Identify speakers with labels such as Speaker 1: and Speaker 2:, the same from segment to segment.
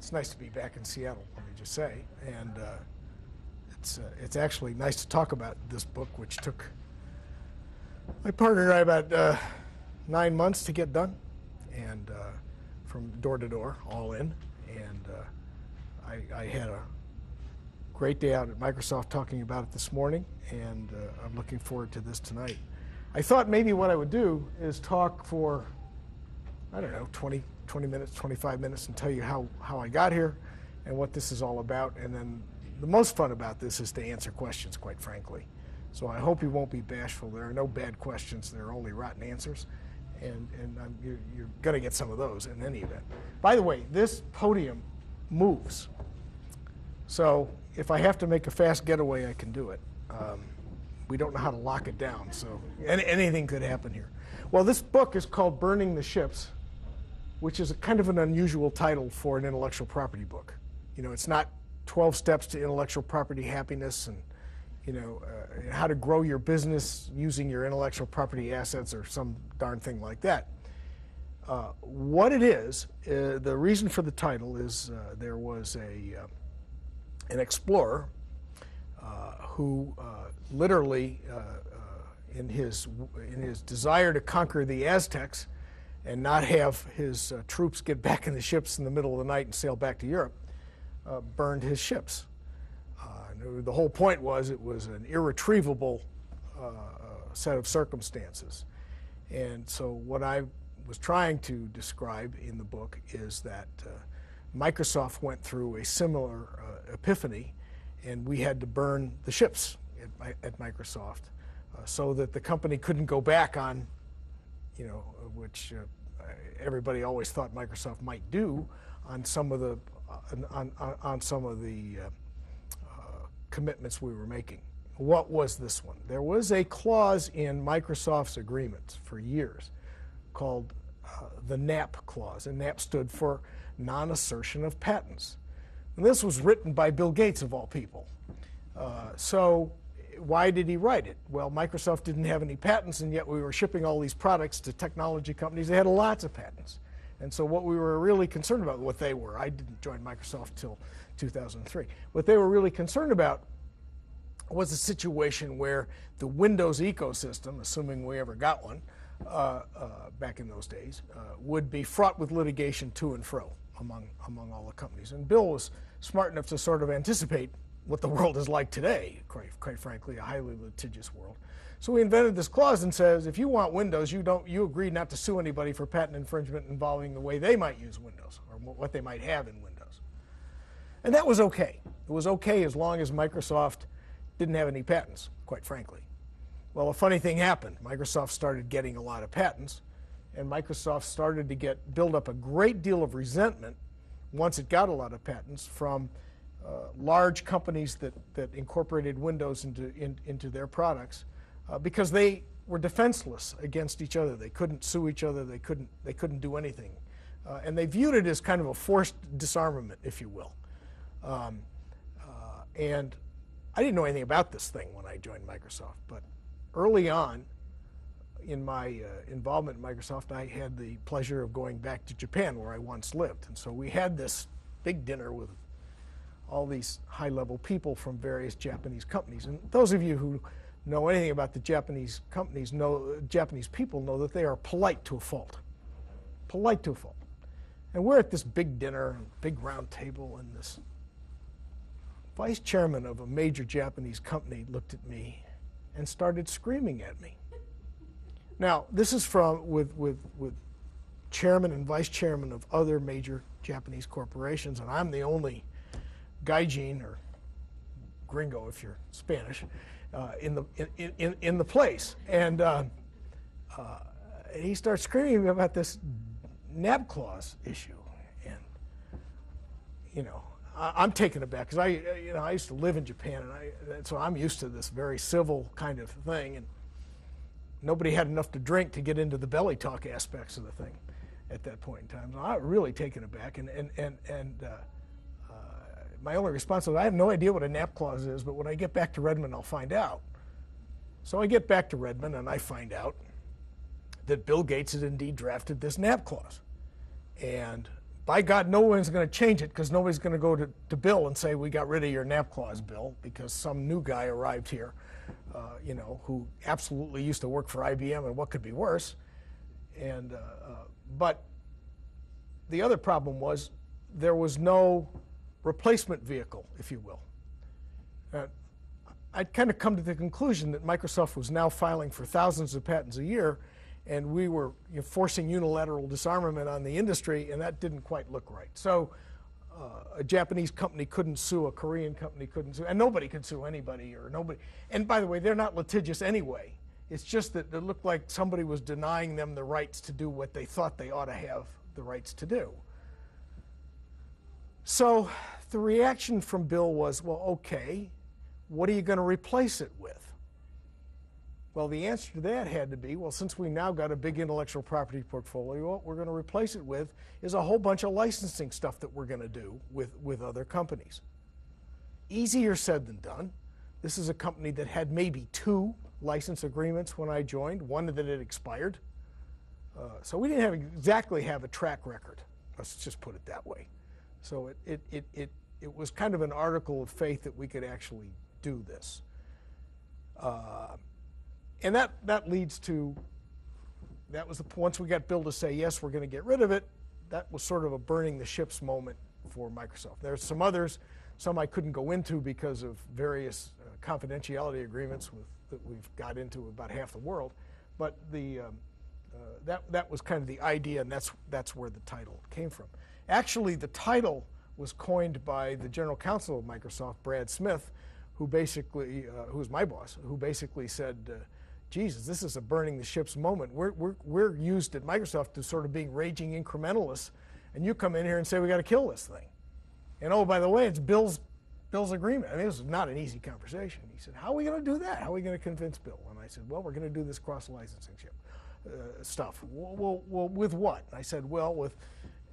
Speaker 1: It's nice to be back in Seattle, let me just say. And it's actually nice to talk about this book, which took my partner and I about 9 months to get done, and from door to door, all in. And I had a great day out at Microsoft talking about it this morning, and I'm looking forward to this tonight. I thought maybe what I would do is talk for, I don't know, 20 minutes, 25 minutes, and tell you how I got here and what this is all about. And then the most fun about this is to answer questions, quite frankly. So I hope you won't be bashful. There are no bad questions. There are only rotten answers. And you're going to get some of those in any event. By the way, this podium moves. So if I have to make a fast getaway, I can do it. We don't know how to lock it down, so anything could happen here. Well, this book is called Burning the Ships, which is a kind of an unusual title for an intellectual property book. You know, it's not 12 steps to intellectual property happiness and, you know, how to grow your business using your intellectual property assets or some darn thing like that. What it is, the reason for the title is there was an explorer who literally, in his desire to conquer the Aztecs and not have his troops get back in the ships in the middle of the night and sail back to Europe, burned his ships. The whole point was it was an irretrievable set of circumstances. And so what I was trying to describe in the book is that Microsoft went through a similar epiphany, and we had to burn the ships at Microsoft so that the company couldn't go back on, you know, which everybody always thought Microsoft might do on some of the commitments we were making. What was this one? There was a clause in Microsoft's agreements for years called the NAP clause, and NAP stood for non-assertion of patents. And this was written by Bill Gates, of all people. So why did he write it? Well, Microsoft didn't have any patents, and yet we were shipping all these products to technology companies. They had lots of patents. And so what we were really concerned about, what they were, I didn't join Microsoft till 2003. What they were really concerned about was a situation where the Windows ecosystem, assuming we ever got one back in those days, would be fraught with litigation to and fro among all the companies. And Bill was smart enough to sort of anticipate what the world is like today, quite frankly, a highly litigious world. So we invented this clause and says, if you want Windows, you agree not to sue anybody for patent infringement involving the way they might use Windows or what they might have in Windows. And that was okay. It was okay as long as Microsoft didn't have any patents, quite frankly. Well, a funny thing happened. Microsoft started getting a lot of patents, and Microsoft started to build up a great deal of resentment once it got a lot of patents from large companies that incorporated Windows into their products because they were defenseless against each other. They couldn't sue each other. They couldn't do anything. And they viewed it as kind of a forced disarmament, if you will. And I didn't know anything about this thing when I joined Microsoft, but early on in my involvement in Microsoft, I had the pleasure of going back to Japan, where I once lived. And so we had this big dinner with all these high-level people from various Japanese companies. And those of you who know anything about the Japanese companies Japanese people know that they are polite to a fault. Polite to a fault. And we're at this big dinner, big round table, and this vice chairman of a major Japanese company looked at me and started screaming at me. Now, this is with chairman and vice chairman of other major Japanese corporations, and I'm the only gaijin, or gringo if you're Spanish, in the place. And he starts screaming about this NAB clause issue, and you know, I'm taken aback because I used to live in Japan, and so I'm used to this very civil kind of thing, and nobody had enough to drink to get into the belly talk aspects of the thing at that point in time. So I was really taken aback, and my only response was, I have no idea what a NAP clause is, but when I get back to Redmond, I'll find out. So I get back to Redmond, and I find out that Bill Gates had indeed drafted this NAP clause. And by God, no one's going to change it because nobody's going to go to Bill and say, we got rid of your NAP clause, Bill, because some new guy arrived here, you know, who absolutely used to work for IBM, and what could be worse. And, but the other problem was there was no replacement vehicle, if you will. I'd kind of come to the conclusion that Microsoft was now filing for thousands of patents a year, and we were, you know, forcing unilateral disarmament on the industry, and that didn't quite look right. So a Japanese company couldn't sue, a Korean company couldn't sue, and nobody could sue anybody or nobody. And by the way, they're not litigious anyway. It's just that it looked like somebody was denying them the rights to do what they thought they ought to have the rights to do. So the reaction from Bill was, well, okay, what are you going to replace it with? Well, the answer to that had to be, well, since we now got a big intellectual property portfolio, what we're going to replace it with is a whole bunch of licensing stuff that we're going to do with other companies. Easier said than done. This is a company that had maybe 2 license agreements when I joined, one that had expired. So we didn't exactly have a track record. Let's just put it that way. So it was kind of an article of faith that we could actually do this. And that leads to, that was once we got Bill to say, yes, we're going to get rid of it, that was sort of a burning the ships moment for Microsoft. There's some others, some I couldn't go into because of various confidentiality agreements that we've got into about half the world, but that was kind of the idea, and that's where the title came from. Actually, the title was coined by the general counsel of Microsoft, Brad Smith, who basically, who was my boss, who basically said, Jesus, this is a burning the ships moment. We're used at Microsoft to sort of being raging incrementalists, and you come in here and say we got to kill this thing. And oh, by the way, it's Bill's agreement. I mean, this was not an easy conversation. He said, how are we going to do that? How are we going to convince Bill? And I said, well, we're going to do this cross-licensing stuff. Well, with what? And I said, well, with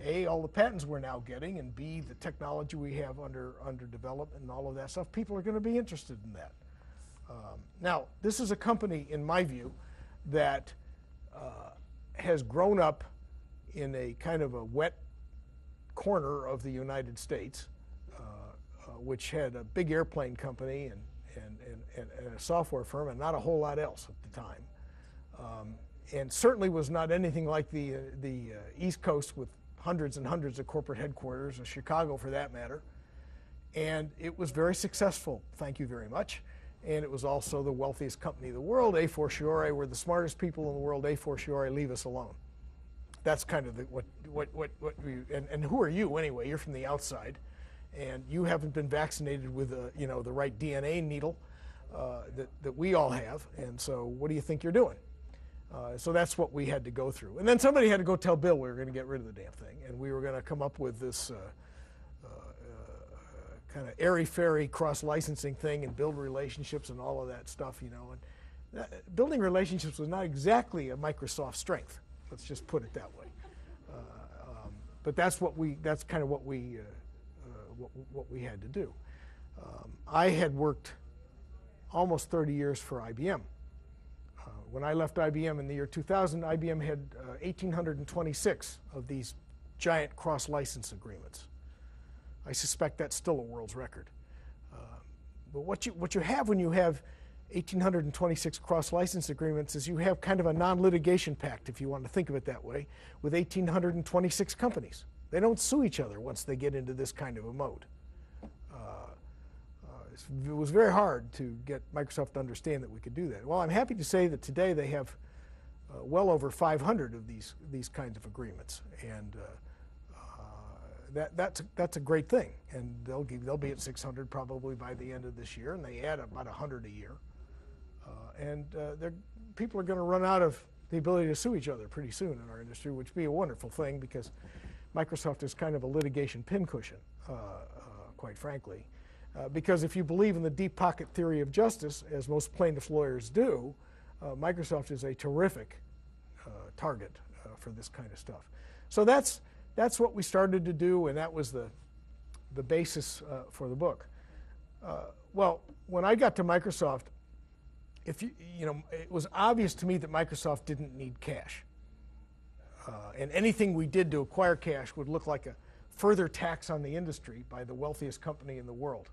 Speaker 1: A, all the patents we're now getting, and B, the technology we have under development and all of that stuff. People are going to be interested in that. Now, this is a company, in my view, that has grown up in a kind of a wet corner of the United States, which had a big airplane company and a software firm and not a whole lot else at the time. And certainly was not anything like the East Coast with hundreds and hundreds of corporate headquarters, or Chicago for that matter. And it was very successful, thank you very much. And it was also the wealthiest company in the world, a fortiori. We're the smartest people in the world, a fortiori, leave us alone. That's kind of and who are you anyway? You're from the outside, and you haven't been vaccinated with the right DNA needle that we all have, and so what do you think you're doing? So that's what we had to go through. And then somebody had to go tell Bill we were going to get rid of the damn thing, and we were going to come up with this kind of airy-fairy cross-licensing thing and build relationships and all of that stuff, you know. And building relationships was not exactly a Microsoft strength. Let's just put it that way. But that's kind of what we had to do. I had worked almost 30 years for IBM. When I left IBM in the year 2000, IBM had 1,826 of these giant cross-license agreements. I suspect that's still a world's record. But what you have when you have 1,826 cross-license agreements is you have kind of a non-litigation pact, if you want to think of it that way, with 1,826 companies. They don't sue each other once they get into this kind of a mode. It was very hard to get Microsoft to understand that we could do that. Well, I'm happy to say that today they have well over 500 of these kinds of agreements, and that's a great thing. And they'll be at 600 probably by the end of this year, and they add about 100 a year. And people are going to run out of the ability to sue each other pretty soon in our industry, which would be a wonderful thing because Microsoft is kind of a litigation pincushion, quite frankly. Because if you believe in the deep pocket theory of justice, as most plaintiff lawyers do, Microsoft is a terrific target for this kind of stuff. So that's what we started to do, and that was the basis for the book. Well, when I got to Microsoft, it was obvious to me that Microsoft didn't need cash, and anything we did to acquire cash would look like further tax on the industry by the wealthiest company in the world.